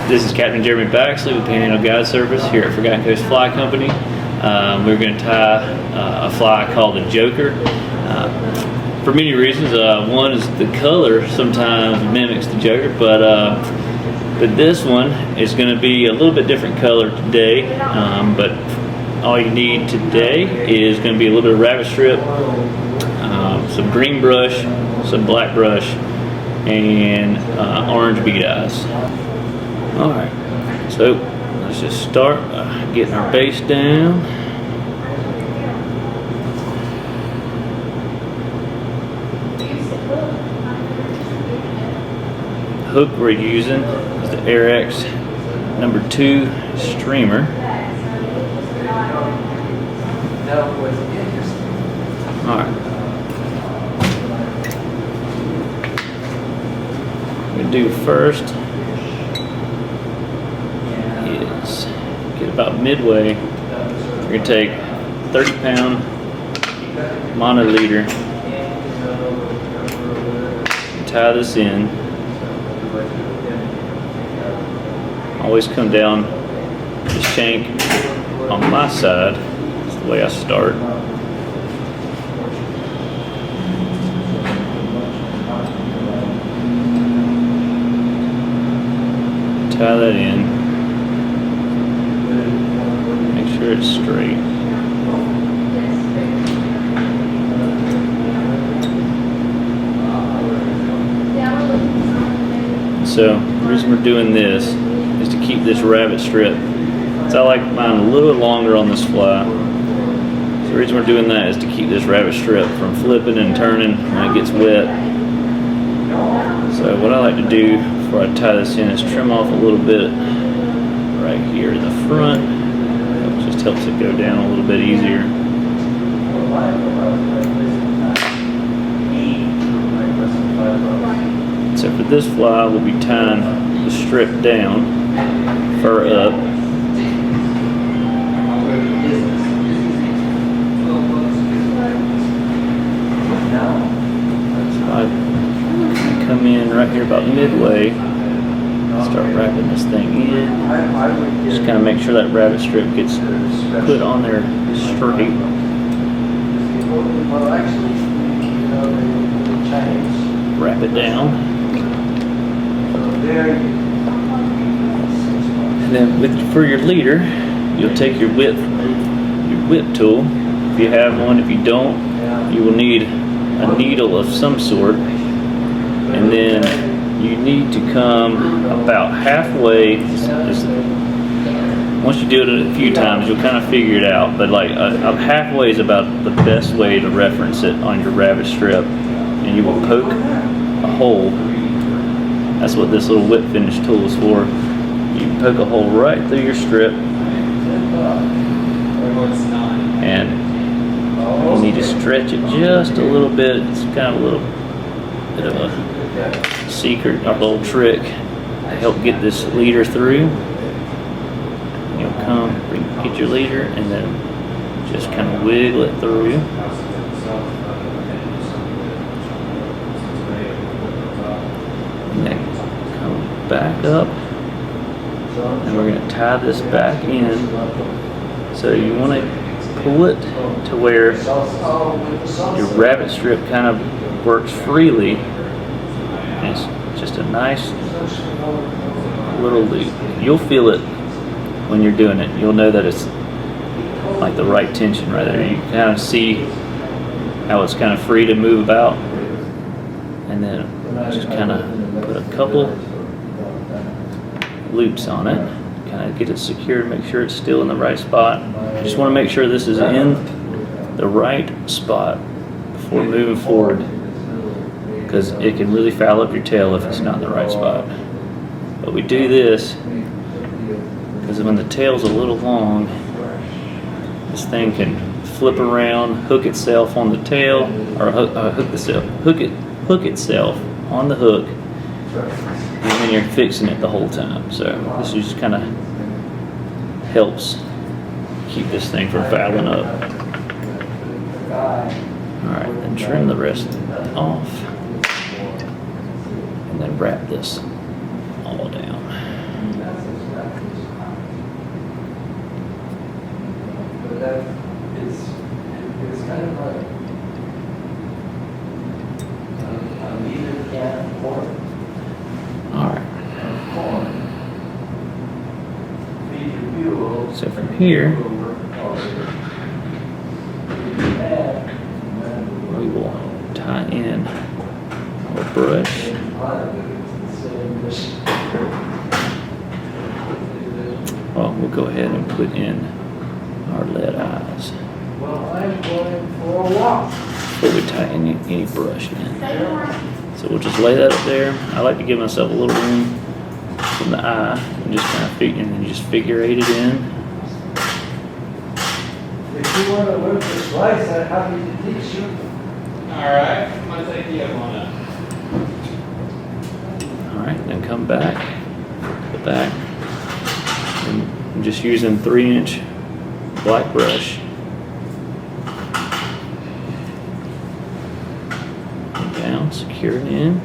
This is Captain Jeremy Baxley with Panhandle Guide Service here at Forgotten Coast Fly Company. We're going to tie a fly called the Joker. For many reasons. One is the color sometimes mimics the Joker, but this one is going to be a little bit different color today. But all you need today is going to be a little bit of rabbit strip, some green brush, some black brush, and orange bead eyes. Alright, so let's just start getting our base down. The hook we're using is the AirX #2 streamer. Alright. What we do first is get about midway. We're going to take 30-pound monoliter, tie this in. Always come down the shank on my side. That's the way I start. Tie that in. Make sure it's straight. So the reason we're doing this is to keep this rabbit strip. So I like mine a little bit longer on this fly. So the reason we're doing that is to keep this rabbit strip from flipping and turning when it gets wet. So what I like to do before I tie this in is trim off a little bit right here in the front. It just helps it go down a little bit easier. So for this fly, we'll be tying the strip down, fur up. So I come in right here about midway, start wrapping this thing in. Just kind of make sure that rabbit strip gets put on there straight. Wrap it down. And then for your leader, you'll take your whip tool. If you have one, if you don't, you will need a needle of some sort. And then you need to come about halfway. Once you do it a few times, you'll kind of figure it out. But like halfway is about the best way to reference it on your rabbit strip. And you will poke a hole. That's what this little whip finish tool is for. You poke a hole right through your strip, and you need to stretch it just a little bit. It's kind of a little bit of a secret, a little trick to help get this leader through. You'll come, get your leader, and then just kind of wiggle it through. And then come back up, and we're going to tie this back in. So you want to pull it to where your rabbit strip kind of works freely. And it's just a nice little loop. You'll feel it when you're doing it. You'll know that it's like the right tension right there. You kind of see how it's kind of free to move about. And then just kind of put a couple loops on it, kind of get it secured, make sure it's still in the right spot. You just want to make sure this is in the right spot before moving forward, because it can really foul up your tail if it's not in the right spot. But we do this because when the tail's a little long, this thing can flip around, hook itself on the tail, or hook itself on the hook, and then you're fixing it the whole time. So this just kind of helps keep this thing from fouling up. Alright, then trim the rest off, and then wrap this all down. But that is, it's kind of like a meter can of corn. All right. Corn. Feed your fuel. So from here, we will tie in our brush. Well, we'll go ahead and put in our lead eyes Well, I'm going for a walk. before we tie any brush in. So we'll just lay that up there. I like to give myself a little room from the eye and just kind of figure, and then just figure eight it in. If you want to learn to slice, I'm happy to teach you. Alright, my idea on that. All right, then come back, go back, and I'm just using 3-inch black brush. Down, secure it in.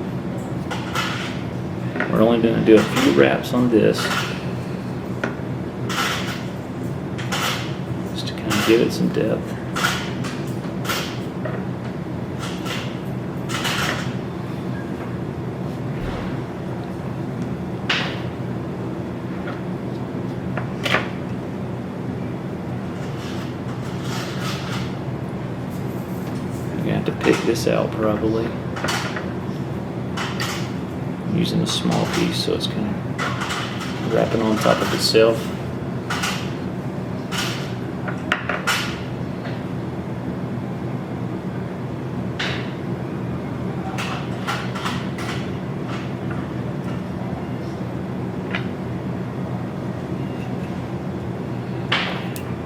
We're only going to do a few wraps on this, just to kind of give it some depth. You're going to have to pick this out probably. I'm using a small piece so it's kind of wrapping on top of itself.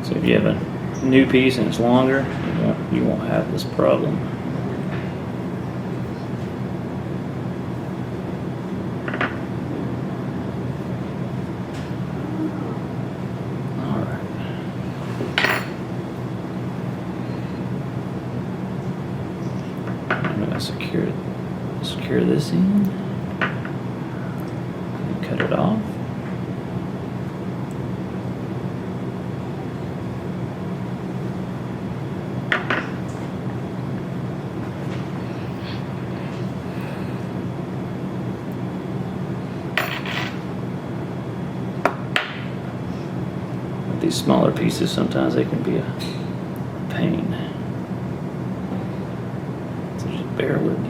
So if you have a new piece and it's longer, you won't have this problem. I'm going to secure this in and cut it off. With these smaller pieces, sometimes they can be a pain. Bear with me.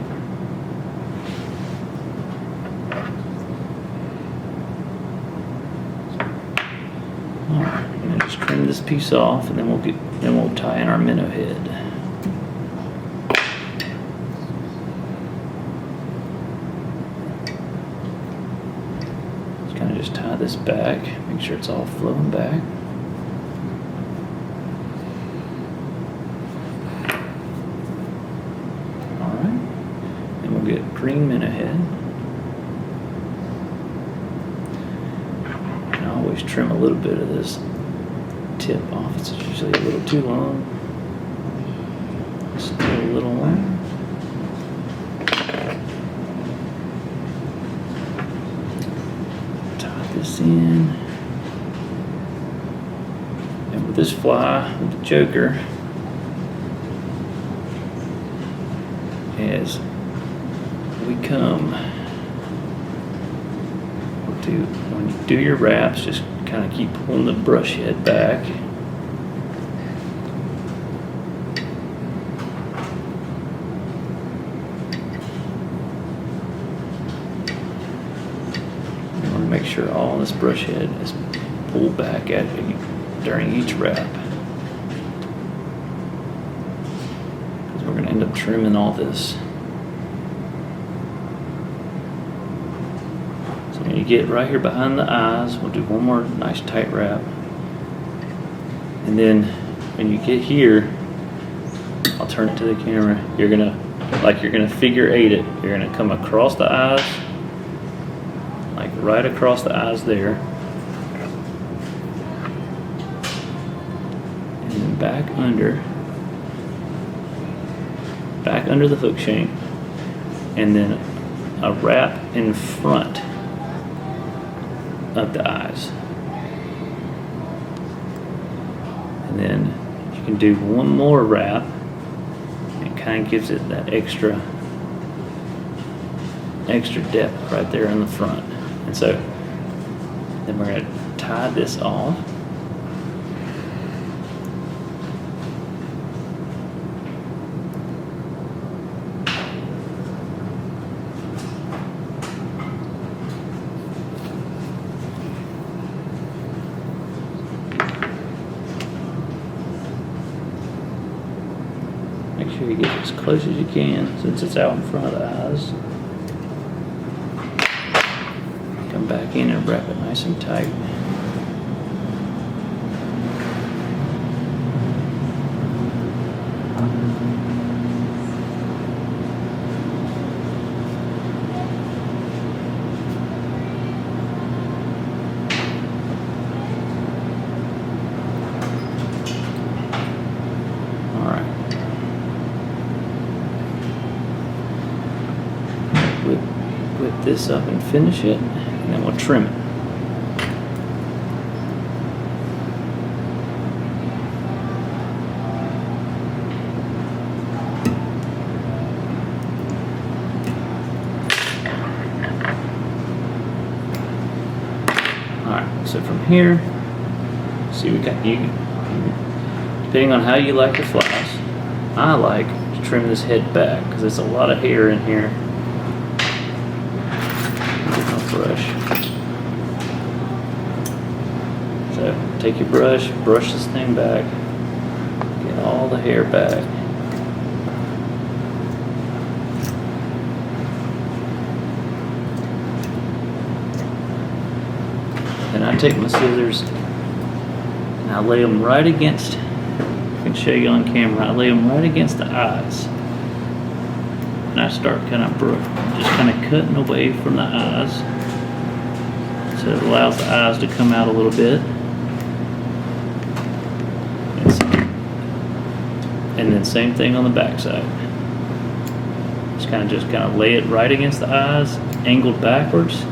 Alright, I'm gonna just trim this piece off, and then we'll tie in our minnow head. Just kind of just tie this back, make sure it's all flowing back. Get green minnow head. And I always trim a little bit of this tip off. It's usually a little too long. Still a little long. Tie this in. And with this fly, with the joker, as we come to, when you do your wraps, just kind of keep pulling the brush head back. You want to make sure all this brush head is pulled back during each wrap, because we're going to end up trimming all this. When you get right here behind the eyes, we'll do one more nice tight wrap. And then when you get here, I'll turn it to the camera. You're gonna figure eight it. You're gonna come across the eyes, like right across the eyes there. And then back under the hook shank. And then a wrap in front. of the eyes. And then you can do one more wrap. It kind of gives it that extra depth right there in the front. And so then we're going to tie this off. Make sure you get as close as you can since it's out in front of the eyes. Come back in and wrap it nice and tight. Whip this up and finish it, and then we'll trim it. Alright, so from here, see we got you, depending on how you like your flies, I like to trim this head back because there's a lot of hair in here. Brush. So take your brush, brush this thing back, get all the hair back. Then I take my scissors and I lay them right against, I can show you on camera, I lay them right against the eyes. And I start kind of just kind of cutting away from the eyes. So it allows the eyes to come out a little bit. And then same thing on the back side. Just kind of lay it right against the eyes, angled backwards.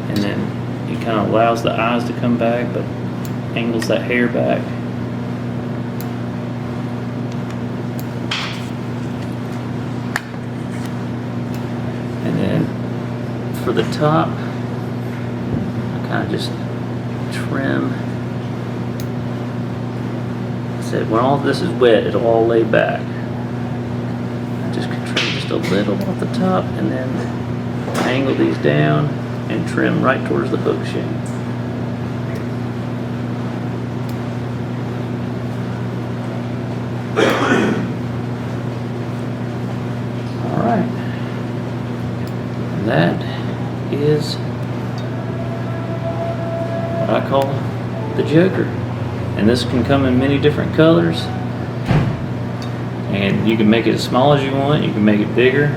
And then it kind of allows the eyes to come back, but angles that hair back. And then for the top, kind of just trim. I said when all this is wet, it'll all lay back. I just trim just a little off the top and then angle these down and trim right towards the hook shank. All right, and that is I call the Joker, and this can come in many different colors, and you can make it as small as you want, you can make it bigger,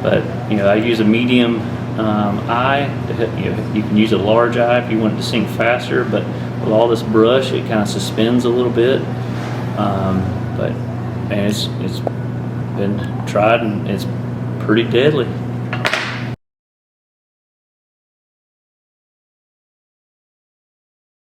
but I use a medium eye to help you can use a large eye if you want it to sink faster, but with all this brush it kind of suspends a little bit, but man, it's been tried and it's pretty deadly.